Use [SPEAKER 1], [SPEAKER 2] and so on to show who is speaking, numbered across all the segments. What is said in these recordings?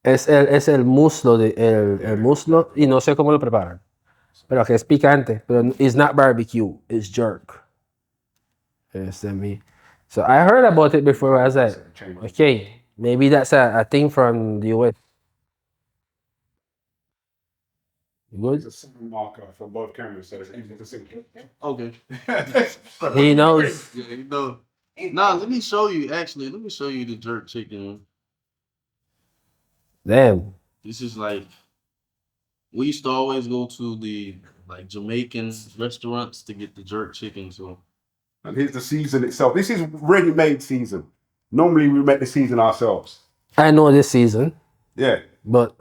[SPEAKER 1] Es el muslo, el muslo, y no sé cómo lo preparan. Pero que es picante. Pero it's not barbecue, it's jerk. Este, me. So I heard about it before. I was like, okay, maybe that's a thing from the US. Good.
[SPEAKER 2] There's a second marker for both cameras, so it's easy to see.
[SPEAKER 3] Okay.
[SPEAKER 1] He knows.
[SPEAKER 3] Yeah, you know. Nah, let me show you. Actually, let me show you the jerk chicken.
[SPEAKER 1] Damn.
[SPEAKER 3] This is like we used to always go to the like Jamaican restaurants to get the jerk chicken. So
[SPEAKER 2] And here's the season itself. This is ready-made season. Normally we make the season ourselves.
[SPEAKER 1] I know this season,
[SPEAKER 2] Yeah.
[SPEAKER 1] but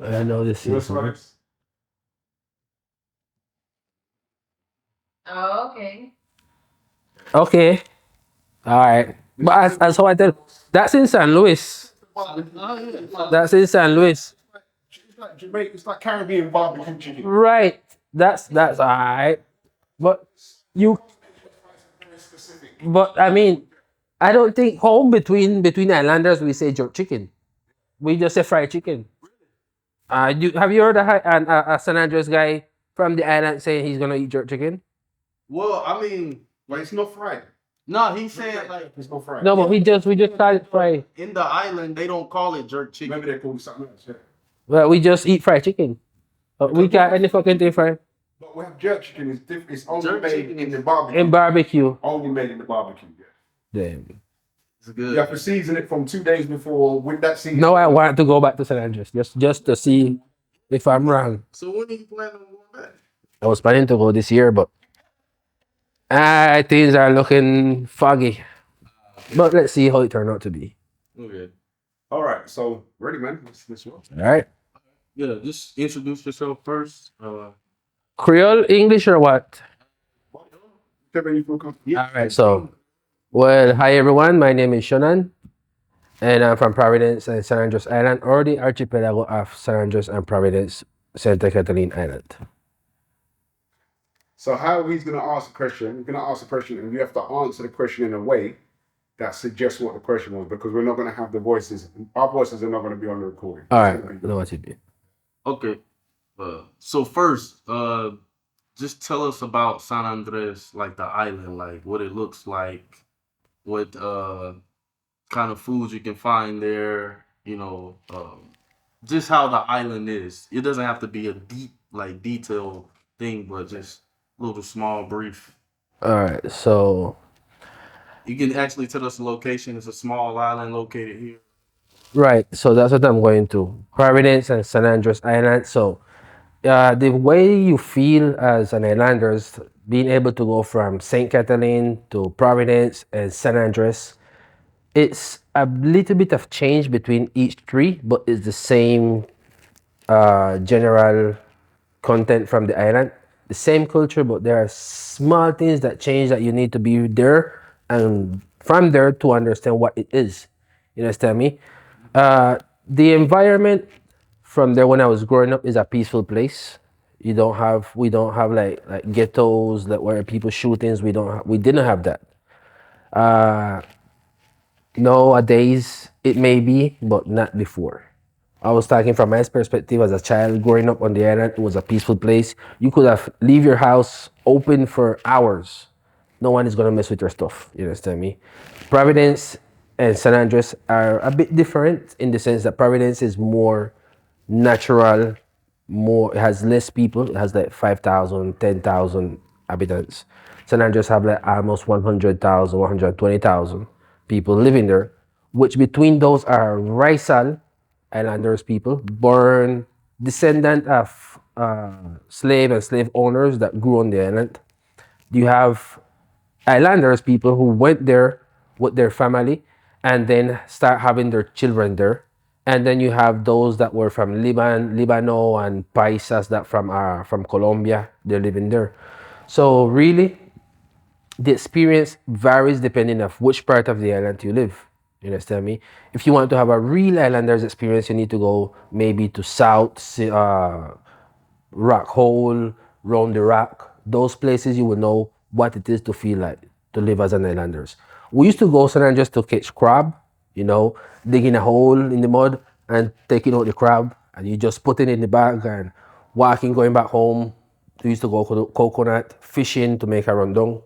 [SPEAKER 1] I know this
[SPEAKER 2] You know,
[SPEAKER 1] season.
[SPEAKER 2] Slice?
[SPEAKER 4] Oh, okay.
[SPEAKER 1] Okay. All right. But as how I tell, that's in San Luis. That's in San Luis.
[SPEAKER 2] It's like Jamaica. It's like Caribbean barbecue chicken.
[SPEAKER 1] Right. That's all right. But you. But I mean, I don't think home between islanders we say jerk chicken. We just say fried chicken. Have you heard a San Andrés guy from the island saying he's gonna eat jerk chicken?
[SPEAKER 3] well, I mean,
[SPEAKER 2] But it's not fried.
[SPEAKER 3] no, he said like
[SPEAKER 2] It's not fried.
[SPEAKER 1] No, but we just call it fried.
[SPEAKER 3] in the island they don't call it jerk chicken.
[SPEAKER 2] Maybe they call it something else. Yeah.
[SPEAKER 1] Well, we just eat fried chicken. We got any fucking thing fried
[SPEAKER 2] But we have jerk chicken. It's different. It's only
[SPEAKER 3] Jerk
[SPEAKER 2] made
[SPEAKER 3] chicken
[SPEAKER 2] in
[SPEAKER 3] is-
[SPEAKER 2] the barbecue.
[SPEAKER 1] in barbecue.
[SPEAKER 2] Only made in the barbecue. Yeah.
[SPEAKER 1] Damn.
[SPEAKER 3] It's good.
[SPEAKER 2] You have to season it from 2 days before with that season.
[SPEAKER 1] No, I want to go back to San Andrés just to see if I'm wrong.
[SPEAKER 3] So when are you planning on going back?
[SPEAKER 1] I was planning to go this year, but things are looking foggy. But let's see how it turned out to be.
[SPEAKER 3] Okay.
[SPEAKER 2] All right. So ready, man. Let's go.
[SPEAKER 1] All right.
[SPEAKER 3] Yeah, just introduce yourself first.
[SPEAKER 1] Creole, English, or what?
[SPEAKER 2] Whichever you feel comfortable.
[SPEAKER 1] All right. So, well, hi everyone. My name is Shonan, and I'm from Providence and San Andrés Island, or the archipelago of San Andrés and Providence, Santa Catalina Island.
[SPEAKER 2] So how he's going to ask a question, he's going to ask a question and you have to answer the question in a way that suggests what the question was because we're not going to have the voices. Our voices are not going to be on the recording.
[SPEAKER 1] All right. I know what you do.
[SPEAKER 3] Okay. So first, just tell us about San Andres, like the island, like what it looks like, what kind of foods you can find there, just how the island is. It doesn't have to be a deep, like detailed thing, but just a little small, brief.
[SPEAKER 1] All right. So,
[SPEAKER 3] You can actually tell us the location. It's a small island located here.
[SPEAKER 1] right. So that's what I'm going to. Providence and San Andrés Island. So, the way you feel as an islander is being able to go from St. Catherine to Providence and San Andrés, it's a little bit of change between each three, but it's the same general content from the island. The same culture, but there are small things that change that you need to be there and from there to understand what it is. You understand me? The environment from there when I was growing up is a peaceful place. We don't have like ghettos that where people shootings. We didn't have that. Nowadays it may be, but not before. I was talking from my perspective as a child growing up on the island. It was a peaceful place. You could have leave your house open for hours. No one is gonna mess with your stuff. You understand me? Providence and San Andres are a bit different in the sense that Providence is more natural, it has less people. It has like 5,000, 10,000 inhabitants. San Andres have like almost 100,000, 120,000 people living there, which between those are Raizal islanders people, born descendant of slave and slave owners that grew on the island. You have islanders people who went there with their family and then start having their children there. And then you have those that were from Libano and Paisas that from Colombia, they're living there. So really, the experience varies depending of which part of the island you live. You understand me? If you want to have a real islanders experience, you need to go maybe to South Rock Hole, Round the Rock. Those places you will know what it is to feel like to live as an islanders. We used to go San Andres to catch crab you know, digging a hole in the mud and taking out the crab, and you just put it in the bag and walking, going back home. We used to go to coconut fishing to make a rondong.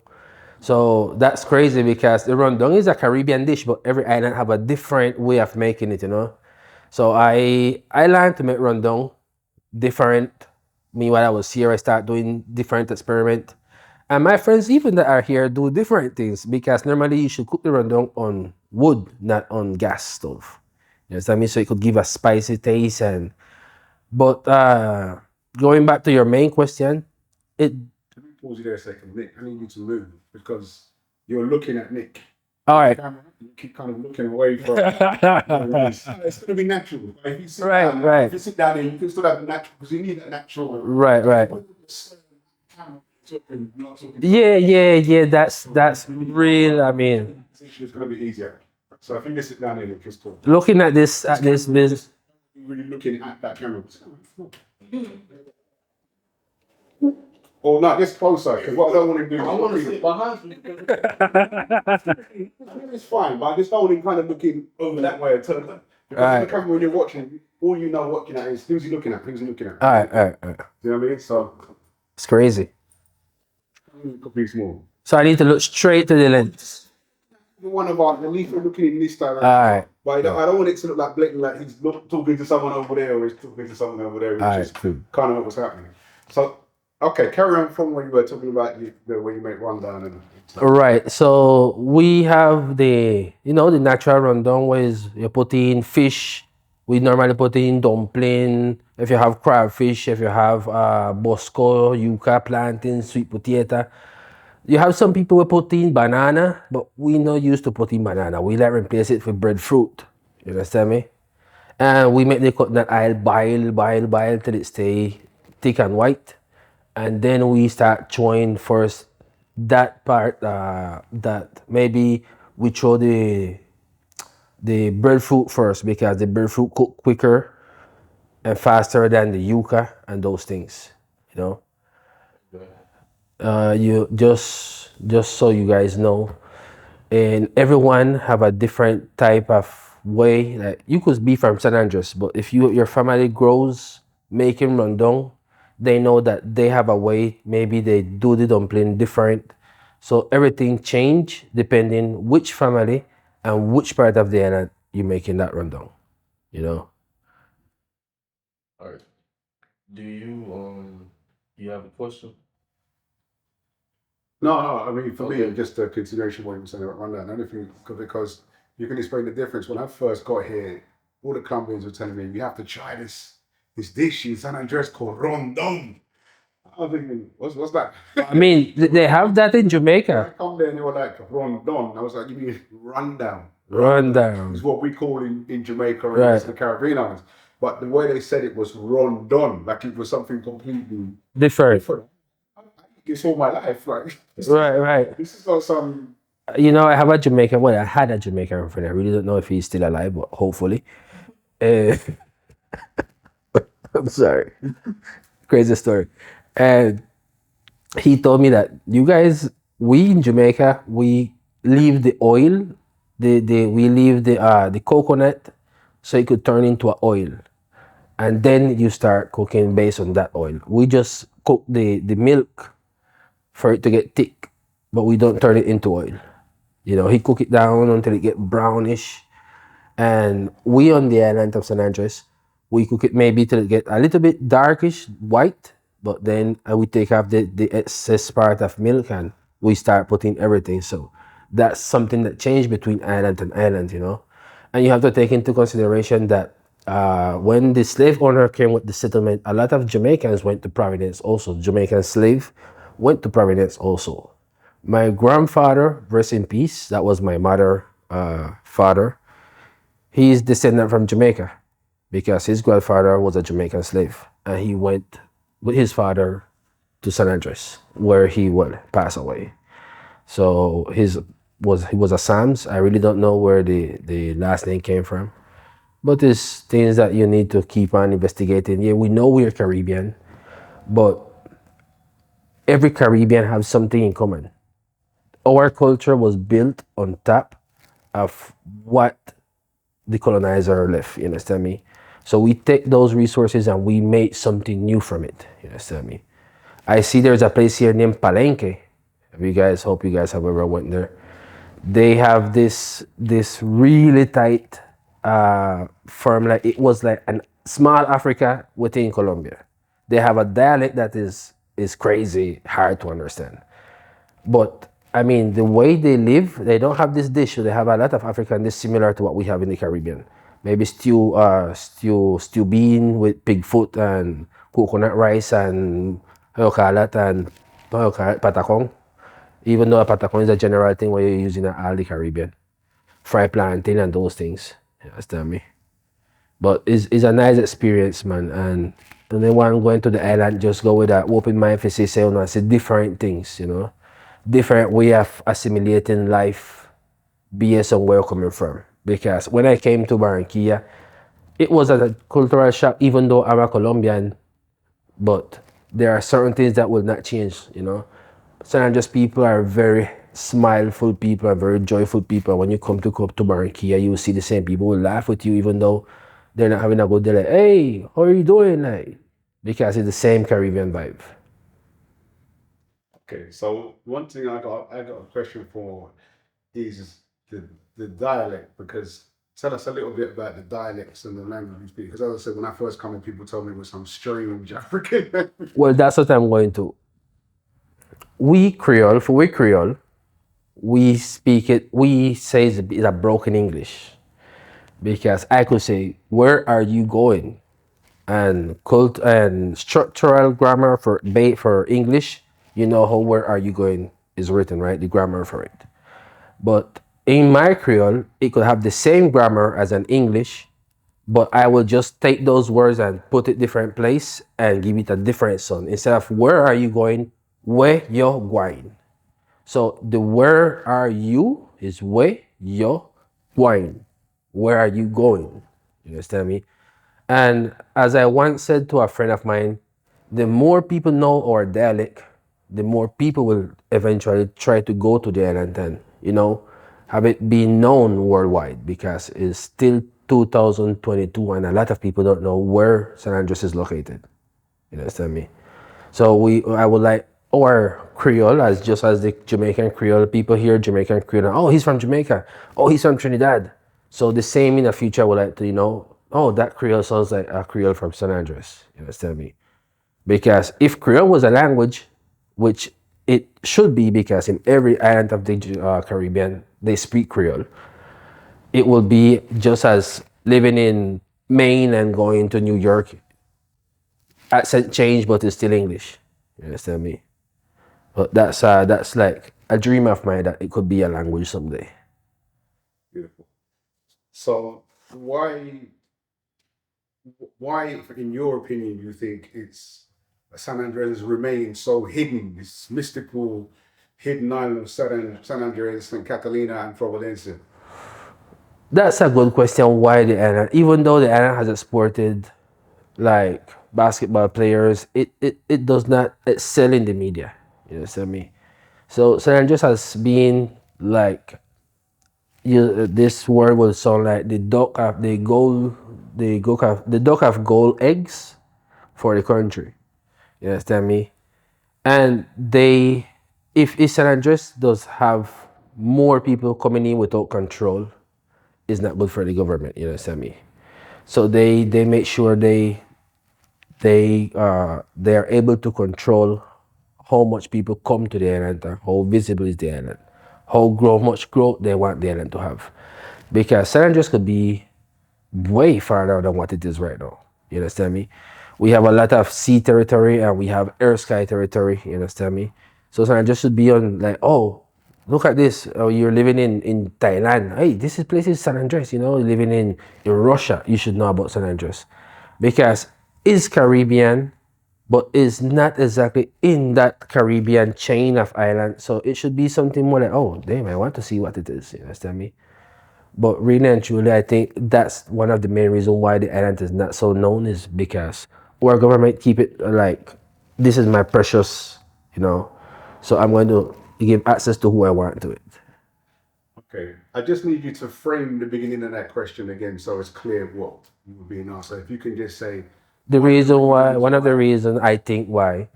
[SPEAKER 1] So that's crazy because the rondong is a Caribbean dish, but every island have a different way of making it, you know. So I learned to make rondong different. Me while I was here, I start doing different experiment. And my friends, even that are here, do different things because normally you should cook the rondong on wood, not on gas stove. You understand me? So it could give a spicy taste. And but going back to your main question, it
[SPEAKER 2] Let me pause you there a second, Nick. I need you to move because you're looking at Nick.
[SPEAKER 1] all right.
[SPEAKER 2] Camera, you keep kind of looking away from. It's going to be natural. If you sit
[SPEAKER 1] Right,
[SPEAKER 2] down,
[SPEAKER 1] right.
[SPEAKER 2] if you sit down, there, you can still have the natural because you need that natural.
[SPEAKER 1] Right, right.
[SPEAKER 2] Camera, talking, not talking.
[SPEAKER 1] Yeah, yeah, yeah. That's real. I mean,
[SPEAKER 2] It's going to be easier. So if you just sit down there, Nick, just talk.
[SPEAKER 1] looking at this.
[SPEAKER 2] Really looking at that camera. Or not, just closer, because what I don't want to do is.
[SPEAKER 3] I want to sit behind you.
[SPEAKER 2] It's fine, but I just don't want him kind of looking over that way and turn. Because on the
[SPEAKER 1] Alright.
[SPEAKER 2] camera when you're watching, all you know watching at is who's he looking at, who's he looking at.
[SPEAKER 1] All right, all right, all right.
[SPEAKER 2] You know what I mean? So,
[SPEAKER 1] It's crazy.
[SPEAKER 2] could be small.
[SPEAKER 1] So I need to look straight to the lens.
[SPEAKER 2] One of our, at least we're looking in this direction.
[SPEAKER 1] All right.
[SPEAKER 2] But I don't want it to look like blatant, like he's talking to someone over there or he's talking to someone over there, which
[SPEAKER 1] Alright,
[SPEAKER 2] is
[SPEAKER 1] cool.
[SPEAKER 2] kind of what was happening. So, okay, carry on from where you were talking about the way you make rundown and stuff.
[SPEAKER 1] Right. So we have the natural rundown where you put in fish. We normally put in dumpling. If you have crabfish, if you have bosco, yuca, plantain, sweet potato. You have some people who put in banana, but we not used to put in banana. We like replace it with breadfruit. You understand me? And we make the coconut oil boil till it stay thick and white. And then we start chewing first that part that maybe we throw the breadfruit first because the breadfruit cook quicker and faster than the yuca and those things, you know. You just so you guys know, and everyone have a different type of way. Like you could be from San Andrés, but if your family grows making rondong, they know that they have a way. Maybe they do the dumpling different, so everything change depending which family and which part of the island you making that rondong. You know.
[SPEAKER 3] All right. Do you have a question?
[SPEAKER 2] No, I mean, for me,
[SPEAKER 3] Okay.
[SPEAKER 2] just a consideration what you were saying about rundown. Anything because you can explain the difference. When I first got here, all the Colombians were telling me, you have to try this dish in San Andres called rondon. I was thinking, what's that?
[SPEAKER 1] I mean, they have that in
[SPEAKER 2] I
[SPEAKER 1] Jamaica.
[SPEAKER 2] come there and they were like, rondon. I was like, you mean rundown?
[SPEAKER 1] Rundown.
[SPEAKER 2] Is what we call in Jamaica and
[SPEAKER 1] Right.
[SPEAKER 2] the Caribbean islands. But the way they said it was rondon, like it was something completely
[SPEAKER 1] Different.
[SPEAKER 2] different. I eat this all my life. Like,
[SPEAKER 1] Right, right.
[SPEAKER 2] this is not some.
[SPEAKER 1] You know, I have a Jamaican. Well, I had a Jamaican friend. I really don't know if he's still alive, but hopefully. Uh, I'm sorry. Crazy story. And he told me that you guys, we in Jamaica, we leave the oil, we leave the coconut, so it could turn into a oil, and then you start cooking based on that oil. We just cook the milk for it to get thick, but we don't turn it into oil. You know, he cook it down until it get brownish. And we on the island of San Andres, we cook it maybe till it get a little bit darkish white, but then we take off the excess part of milk and we start putting everything. So that's something that changed between island and island, you know. And you have to take into consideration that when the slave owner came with the settlement, a lot of Jamaicans went to Providence also. Jamaican slave went to Providence also. My grandfather, rest in peace, that was my mother father. He is descendant from Jamaica because his grandfather was a Jamaican slave and he went with his father to San Andres where he would pass away. So he was a Sams. I really don't know where the last name came from. But it's things that you need to keep on investigating. Yeah, we know we're Caribbean, but every Caribbean has something in common. Our culture was built on top of what the colonizer left. You understand me? So we take those resources and we make something new from it. You understand me? I see there's a place here named Palenque. Have you guys? Hope you guys have ever went there. They have this really tight firm, like it was like a small Africa within Colombia. They have a dialect that is crazy hard to understand. But I mean, the way they live, they don't have this dish. They have a lot of African dish similar to what we have in the Caribbean. Maybe stew bean with pig foot and coconut rice and kalat and patacong. Even though a patacon is a general thing where you're using all the Caribbean. Fried plantain and those things. You understand me? But it's a nice experience, man. And then when going to the island, just go with that open mind for say, see different things, you know? Different way of assimilating life based on where you're coming from. Because when I came to Barranquilla, it was a cultural shock, even though I'm a Colombian, but there are certain things that will not change, you know? San Andrés people are very smileful people, are very joyful people. When you come to Barranquilla, you will see the same people will laugh with you, even though they're not having a good day. Like, hey, how are you doing? Like, because it's the same Caribbean vibe.
[SPEAKER 2] Okay, so one thing I got a question for is the dialect, because tell us a little bit about the dialects and the language you speak. Because as I said, when I first come in, people told me it was some strange African.
[SPEAKER 1] Well, that's what I'm going to. We Creole, we speak it, we say it's a broken English. Because I could say, where are you going? And cult and structural grammar for English, you know how where are you going is written, right? The grammar for it. But in my Creole, it could have the same grammar as an English, but I will just take those words and put it different place and give it a different sound. Instead of where are you going, where you're going. So the where are you is where you're going. Where are you going? You understand me? And as I once said to a friend of mine, the more people know our dialect, the more people will eventually try to go to the island and, you know, have it be known worldwide, because it's still 2022 and a lot of people don't know where San Andres is located. You understand me? So I would like our Creole, as just as the Jamaican Creole, people hear Jamaican Creole, oh, he's from Jamaica, oh, he's from Trinidad. So the same in the future, I would like to, you know, oh, that Creole sounds like a Creole from San Andres. You understand me? Because if Creole was a language, which it should be, because in every island of the Caribbean they speak Creole, it will be just as living in Maine and going to New York. Accent change, but it's still English. You understand me? But that's like a dream of mine that it could be a language someday.
[SPEAKER 2] Beautiful. So why, in your opinion, do you think it's San Andres remains so hidden, this mystical hidden island of San Andres and Catalina and Providencia?
[SPEAKER 1] That's a good question. Why the island? Even though the island has exported like basketball players, it does not excel in the media. You understand me? So San Andres has been like, this word will sound like the duck of the duck of gold eggs for the country. You understand me? And if San Andres does have more people coming in without control, it's not good for the government. You understand me? So they make sure they are able to control how much people come to the island and how visible is the island, much growth they want the island to have, because San Andres could be way farther than what it is right now. You understand me? We have a lot of sea territory and we have air sky territory. You understand me? So San Andres should be on like, oh, look at this. Oh, you're living in Thailand. Hey, this is place is San Andres. You know, living in Russia. You should know about San Andres, because it's Caribbean, but it's not exactly in that Caribbean chain of islands. So it should be something more like, oh, damn, I want to see what it is. You understand me? But really and truly, I think that's one of the main reasons why the island is not so known, is because our government keep it like, this is my precious, you know, so I'm going to give access to who I want to it.
[SPEAKER 2] Okay. I just need you to frame the beginning of that question again so it's clear what you were being asked. So if you can just say
[SPEAKER 1] The
[SPEAKER 2] one of the
[SPEAKER 1] reason why,
[SPEAKER 2] reasons
[SPEAKER 1] one of the
[SPEAKER 2] why.
[SPEAKER 1] reasons I think why.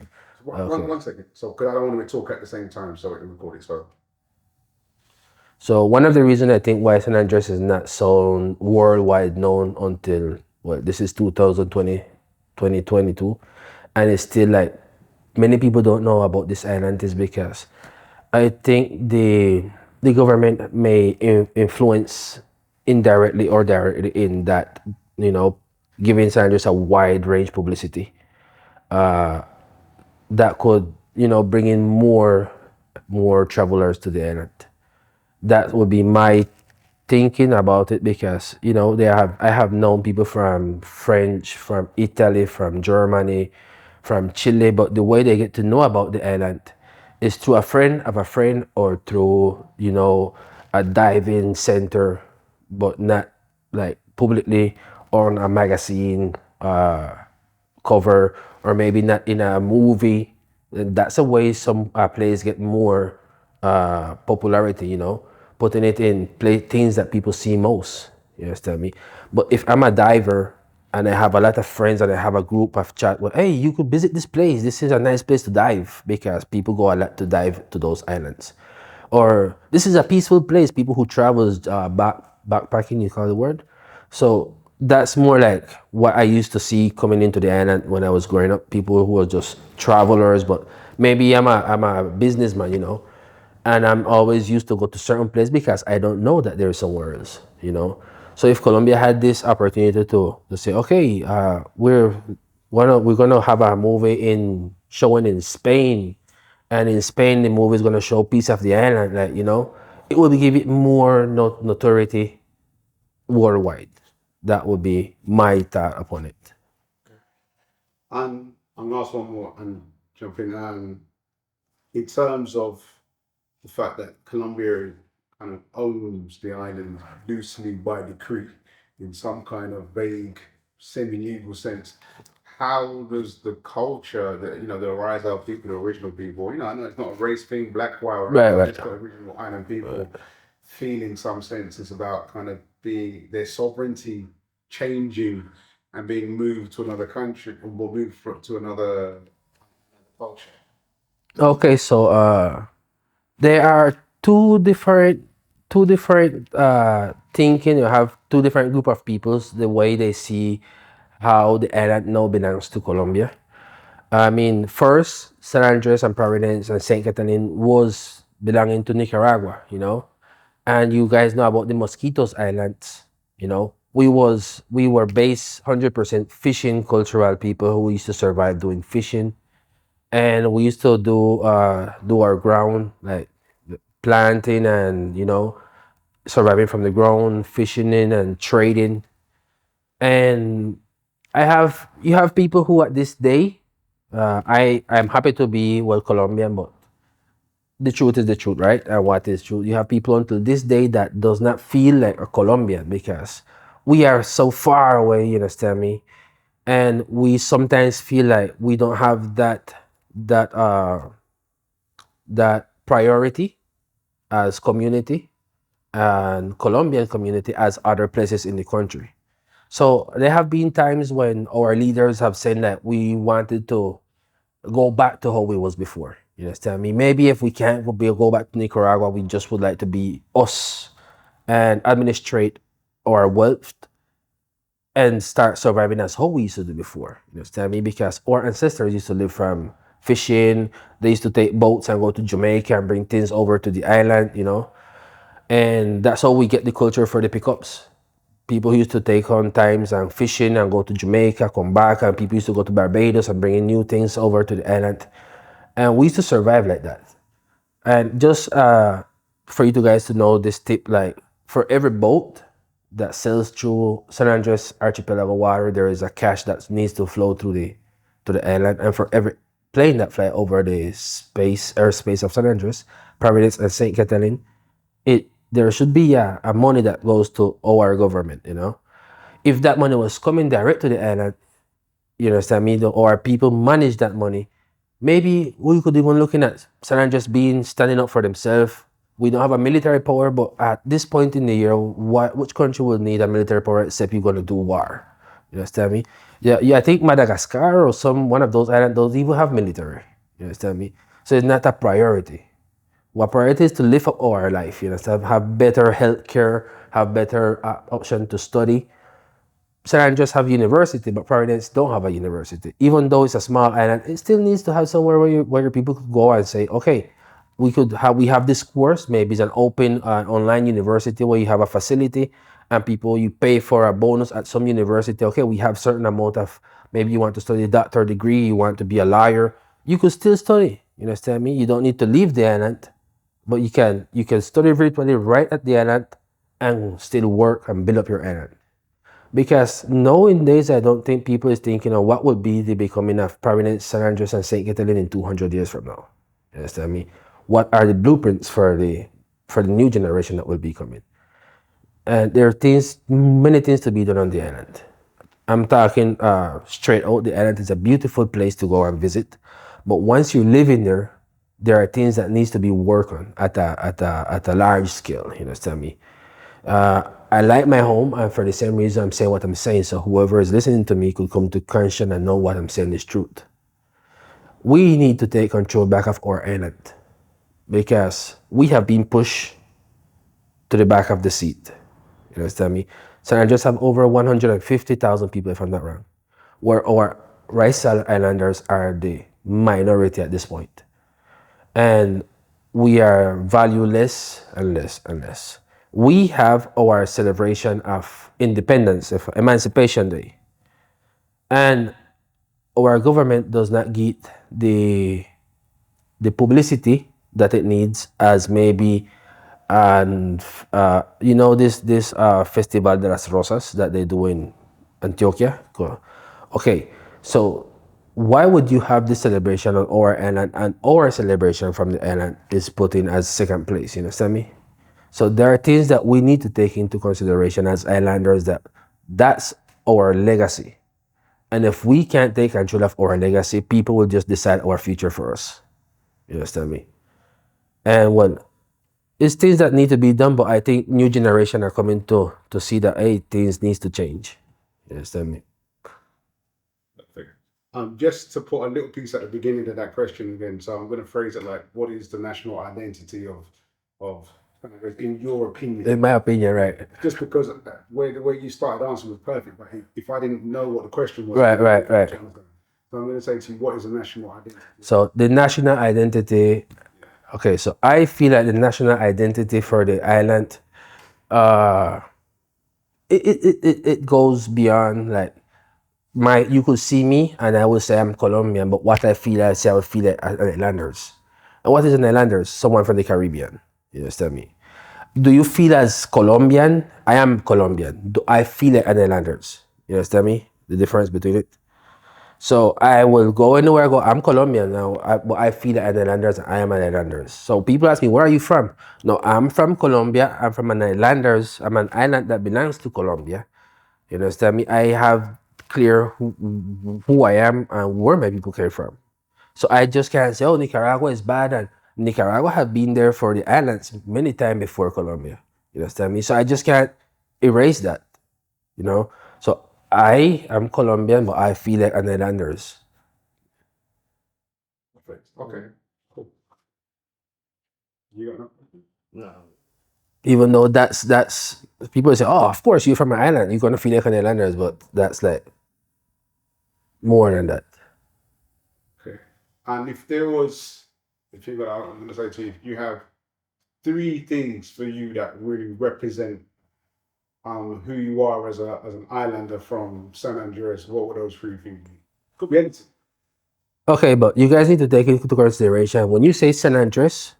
[SPEAKER 1] Okay.
[SPEAKER 2] One second. So, because I don't want to talk at the same time, so it can record it. So,
[SPEAKER 1] So one of the reasons I think why San Andres is not so worldwide known until what this is 2020, 2022, and it's still like many people don't know about this island is because I think the government may influence indirectly or directly in that, you know, giving San Andres a wide range publicity that could, bring in more travelers to the island. That would be my thinking about it because I have known people from French, from Italy, from Germany, from Chile, but the way they get to know about the island is through a friend of a friend or through a diving center, but not like publicly on a magazine cover or maybe not in a movie. That's a way some plays get more popularity, putting it in play things that people see most. You understand me? But if I'm a diver and I have a lot of friends and I have a group of chat, well, hey, you could visit this place. This is a nice place to dive because people go a lot to dive to those islands. Or this is a peaceful place. People who travels backpacking, you call the word. So that's more like what I used to see coming into the island when I was growing up. People who are just travelers, but maybe I'm a businessman, and I'm always used to go to certain place because I don't know that there's somewhere else. So if Colombia had this opportunity to say, okay, we're gonna have a movie in showing in Spain, and in Spain the movie is gonna show piece of the island, like it will give it more notoriety worldwide. That would be my thought upon it.
[SPEAKER 2] and I'm gonna ask one more and jump in. In terms of the fact that Colombia kind of owns the island loosely by decree in some kind of vague, semi-legal sense. How does the culture that the Raizal people, the original people, I know it's not a race thing, black, white, or
[SPEAKER 1] Right,
[SPEAKER 2] other,
[SPEAKER 1] right.
[SPEAKER 2] just the original island people feel in some sense it's about kind of being their sovereignty changing and being moved to another country or moved to another culture.
[SPEAKER 1] Okay, so there are two different thinking. You have two different group of peoples. The way they see how the island now belongs to Colombia. I mean, first San Andres and Providence and Saint Catalin was belonging to Nicaragua. And you guys know about the Mosquitos Islands. We were based 100% fishing cultural people who used to survive doing fishing, and we used to do our ground like planting and surviving from the ground, fishing in and trading. And you have people who at this day, I'm happy to be Colombian, but the truth is the truth, right? And what is true? You have people until this day that does not feel like a Colombian because we are so far away. You understand me? And we sometimes feel like we don't have that that priority as community and Colombian community as other places in the country. So there have been times when our leaders have said that we wanted to go back to how we was before. You understand me? Maybe if we can't go back to Nicaragua, we just would like to be us and administrate our wealth and start surviving as how we used to do before. You understand me? Because our ancestors used to live from fishing. They used to take boats and go to Jamaica and bring things over to the island. And that's how we get the culture for the pickups. People used to take on times and fishing and go to Jamaica, come back, and people used to go to Barbados and bring in new things over to the island. And we used to survive like that. And just for you two guys to know this tip, like for every boat that sails through San Andres archipelago water, there is a cash that needs to flow through the island. And for every plane that fly over the airspace of San Andres, Providence and Saint Catalin, there should be a money that goes to our government. If that money was coming direct to the island, you understand me, or people manage that money, maybe we could even looking at San Andres being standing up for themselves, We don't have a military power, but at this point in the year, which country will need a military power except you're gonna do war? You understand me? Yeah, yeah. I think Madagascar or some one of those islands, those even have military. You understand me? So it's not a priority. What priority is to live up our life. You understand? Have better health care, have better option to study. San Andrés have university, but Providence don't have a university. Even though it's a small island, it still needs to have somewhere where your people could go and say, okay, we have this course. Maybe it's an open online university where you have a facility and people you pay for a bonus at some university. Okay, we have certain amount of maybe you want to study a doctor degree, you want to be a lawyer, you could still study. You understand me? You don't need to leave the island, but you can study virtually right at the island and still work and build up your island. Because nowadays, I don't think people is thinking of what would be the becoming of Providence, San Andres, and St. Catalin in 200 years from now. You understand me? What are the blueprints for the new generation that will be coming? And there are many things to be done on the island. I'm talking straight out. The island is a beautiful place to go and visit, but once you live in there are things that needs to be worked on at a large scale. You understand me? I like my home, and for the same reason, I'm saying what I'm saying. So whoever is listening to me could come to conscience and know what I'm saying is truth. We need to take control back of our island because we have been pushed to the back of the seat. You understand me? So I just have over 150,000 people, if I'm not wrong, where our Raizal Islanders are the minority at this point. And we are valueless and less and less. We have our celebration of independence, of Emancipation Day, and our government does not get the publicity that it needs as maybe and this festival de las Rosas that they do in Antioquia. Okay, so why would you have this celebration on our island and our celebration from the island is put in as second place? You understand me? So there are things that we need to take into consideration as islanders that's our legacy. And if we can't take control of our legacy, people will just decide our future for us. You understand me? And well, it's things that need to be done, but I think new generation are coming to see that hey, things needs to change. You understand me?
[SPEAKER 2] Perfect. Just to put a little piece at the beginning of that question again, so I'm going to phrase it like, what is the national identity of in your opinion?
[SPEAKER 1] In my opinion, right.
[SPEAKER 2] Just because the way you started answering was perfect, but if I didn't know what the question was,
[SPEAKER 1] Right.
[SPEAKER 2] So I'm going to say to you, what is the national identity?
[SPEAKER 1] So the national identity. Okay, so I feel like the national identity for the island, it goes beyond like you could see me and I would say I'm Colombian, but what I feel, I would feel like an Islanders. And what is an Islanders? Someone from the Caribbean. You understand me? Do you feel as Colombian? I am Colombian. Do I feel like an Islanders? You understand me? The difference between it. So I will go anywhere I go. I'm Colombian now, but I feel like an Islanders. I am an Islanders. So people ask me, where are you from? No, I'm from Colombia. I'm from an Islanders. I'm an island that belongs to Colombia. You understand me? I have clear who I am and where my people came from. So I just can't say, oh, Nicaragua is bad. And Nicaragua have been there for the islands many times before Colombia. You understand me? So I just can't erase that, you know? So I am Colombian, but I feel like an Islanders.
[SPEAKER 2] Perfect. Okay, cool. You got
[SPEAKER 3] No.
[SPEAKER 1] Even though that's people say, oh, of course you're from an island, you're gonna feel like an Islanders, but that's like more than that.
[SPEAKER 2] okay. And if there was, if you got, I'm going to say to you, if you have three things for you that really represent who you are as an islander from San Andrés, what would those three things be? Could be anything.
[SPEAKER 1] Okay, but you guys need to take into consideration when you say San Andres,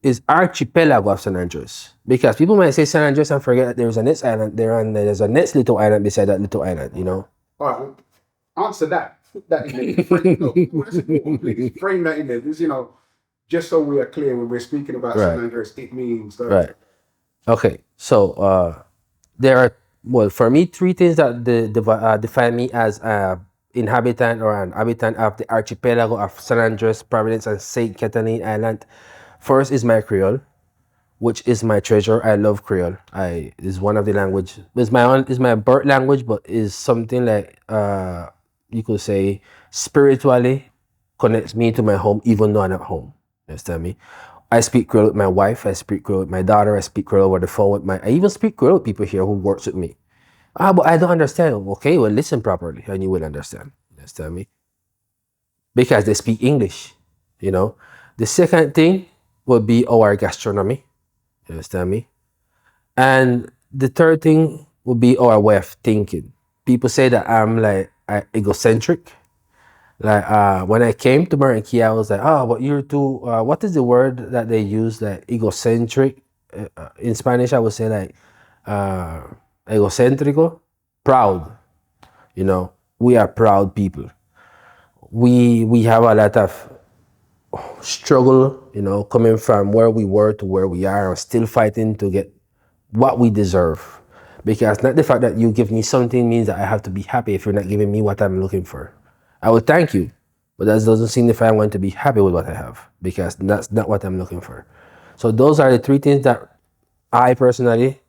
[SPEAKER 1] is archipelago of San Andres. Because people might say San Andres and forget that there's a next island there and there's a next little island beside that little island, you know?
[SPEAKER 2] All right, well, answer that. Put that in there. That's important, please. Frame that in there. Because, just so we are clear when we're speaking about San Andres, it means that.
[SPEAKER 1] Right. Okay, so there are, well, for me, three things that define me as an inhabitant or an habitant of the archipelago of San Andres, Providence, and St. Catalin Island. First is my Creole. which is my treasure. I love Creole. I is one of the language. It's my own. It's my birth language, but is something like you could say spiritually connects me to my home, even though I'm not home. You understand me? I speak Creole with my wife. I speak Creole with my daughter. I speak Creole over the phone with my. I even speak Creole with people here who works with me. Ah, but I don't understand. Okay, well, listen properly, and you will understand. You understand me? Because they speak English. You know. The second thing would be our gastronomy. You understand me? And the third thing would be our way of thinking. People say that I'm like egocentric. Like when I came to Marinki, I was like, oh, but you're too. What is the word that they use? Like egocentric. In Spanish, I would say like uh, egocentrico, proud. You know, we are proud people. We have a lot of struggle. You know, coming from where we were to where we are, still fighting to get what we deserve. Because not the fact that you give me something means that I have to be happy if you're not giving me what I'm looking for. I will thank you, but that doesn't signify I'm going to be happy with what I have because that's not what I'm looking for. So those are the three things that I personally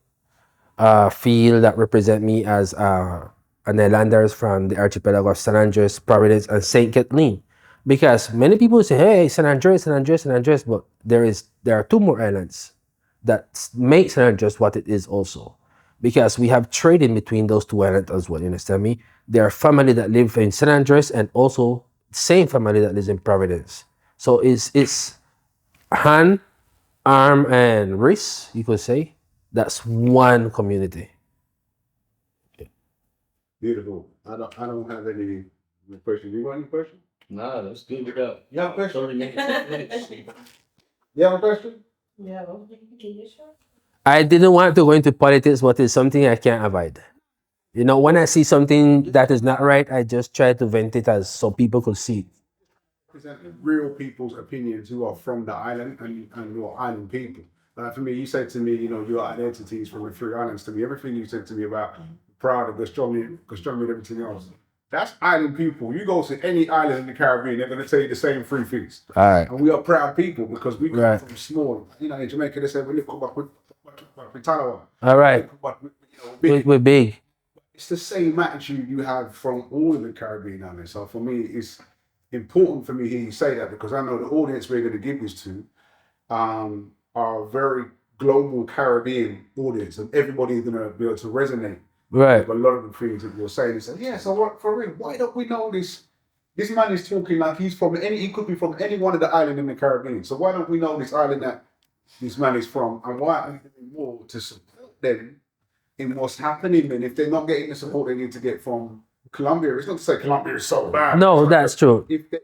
[SPEAKER 1] feel that represent me as an islanders from the archipelago of San Andrés, Providence, and Saint Catherine. Because many people say, "Hey, San Andrés, San Andrés, San Andrés," but there are two more islands that make San Andrés what it is also. Because we have trade in between those two islands as well. You understand me? There are family that live in San Andrés and also same family that lives in Providence. So it's hand, arm, and wrist. You could say that's one community.
[SPEAKER 2] Beautiful. I don't have any questions. You got any questions?
[SPEAKER 3] Nah, that's good. We got
[SPEAKER 2] You have a question?
[SPEAKER 3] 30 minutes.
[SPEAKER 2] You have a question?
[SPEAKER 1] I didn't want to go into politics, but it's something I can't avoid. You know, when I see something that is not right, I just try to vent it as so people could see it.
[SPEAKER 2] Present real people's opinions who are from the island and who are island people. Like for me, you said to me, your identity is from the three islands. To me, everything you said to me about proud of gastronomy and everything else. That's island people. You go to any island in the Caribbean, they're going to tell you the same three things.
[SPEAKER 1] All right.
[SPEAKER 2] And we are proud people because we come
[SPEAKER 1] Right.
[SPEAKER 2] from small. In Jamaica, they say we live with Talawa.
[SPEAKER 1] All right. We're big.
[SPEAKER 2] It's the same attitude you have from all of the Caribbean islands. So for me, it's important for me to hear you say that because I know the audience we're going to give this to are a very global Caribbean audience, and everybody's going to be able to resonate
[SPEAKER 1] Right.
[SPEAKER 2] with a lot of the things that you're saying. They say, yeah, so what for real? Why don't we know this? This man is talking like he could be from any one of the islands in the Caribbean. So why don't we know this island that this man is from, and why are we doing more to support them in what's happening? And if they're not getting the support they need to get from Colombia, it's not to say Colombia is so bad.
[SPEAKER 1] No, that's true.
[SPEAKER 2] If the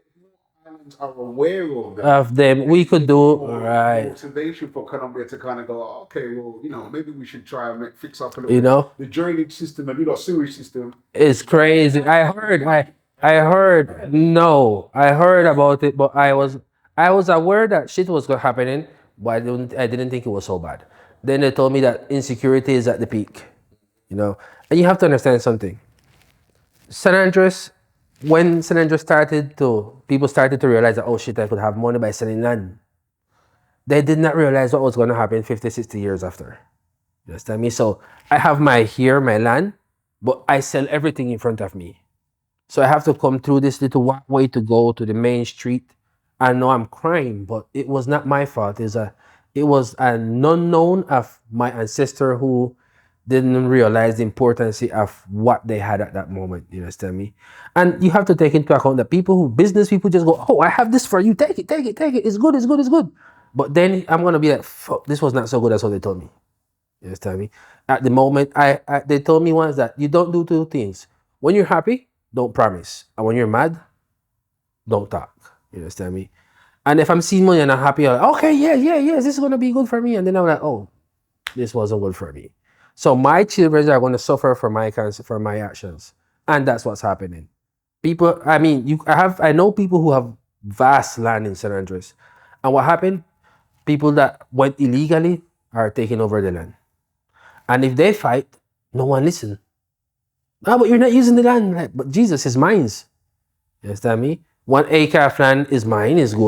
[SPEAKER 2] islands are aware of that,
[SPEAKER 1] Of them, we could do
[SPEAKER 2] more
[SPEAKER 1] right.
[SPEAKER 2] motivation for Colombia to kind of go, okay, well, maybe we should try and fix up a little
[SPEAKER 1] You know,
[SPEAKER 2] the drainage system and sewage system.
[SPEAKER 1] it's crazy. I heard. No, I heard about it, but I was aware that shit was happening, but I didn't think it was so bad. Then they told me that insecurity is at the peak. You know, and you have to understand something. San Andres, when San Andres people started to realize that, oh shit, I could have money by selling land. They did not realize what was going to happen 50, 60 years after. You understand me? So I have my land, but I sell everything in front of me. So I have to come through this little way to go to the main street. I know I'm crying, but it was not my fault. It was an unknown of my ancestor who didn't realize the importance of what they had at that moment. You understand me? And you have to take into account that business people just go, oh, I have this for you. Take it, take it, take it. It's good, it's good, it's good. But then I'm going to be like, fuck, this was not so good as what they told me. You understand me? At the moment, they told me once that you don't do two things. When you're happy, don't promise. And when you're mad, don't talk. You understand me? And if I'm seeing money and I'm happy, I'm like, okay, yes, this is going to be good for me. And then I'm like, oh, this wasn't good for me. So my children are going to suffer for my actions. And that's what's happening. People, I know people who have vast land in San Andres. And what happened? People that went illegally are taking over the land. And if they fight, no one listen. Ah, but you're not using the land. Like, but Jesus is mine. You understand me? 1 acre of land is mine, is good.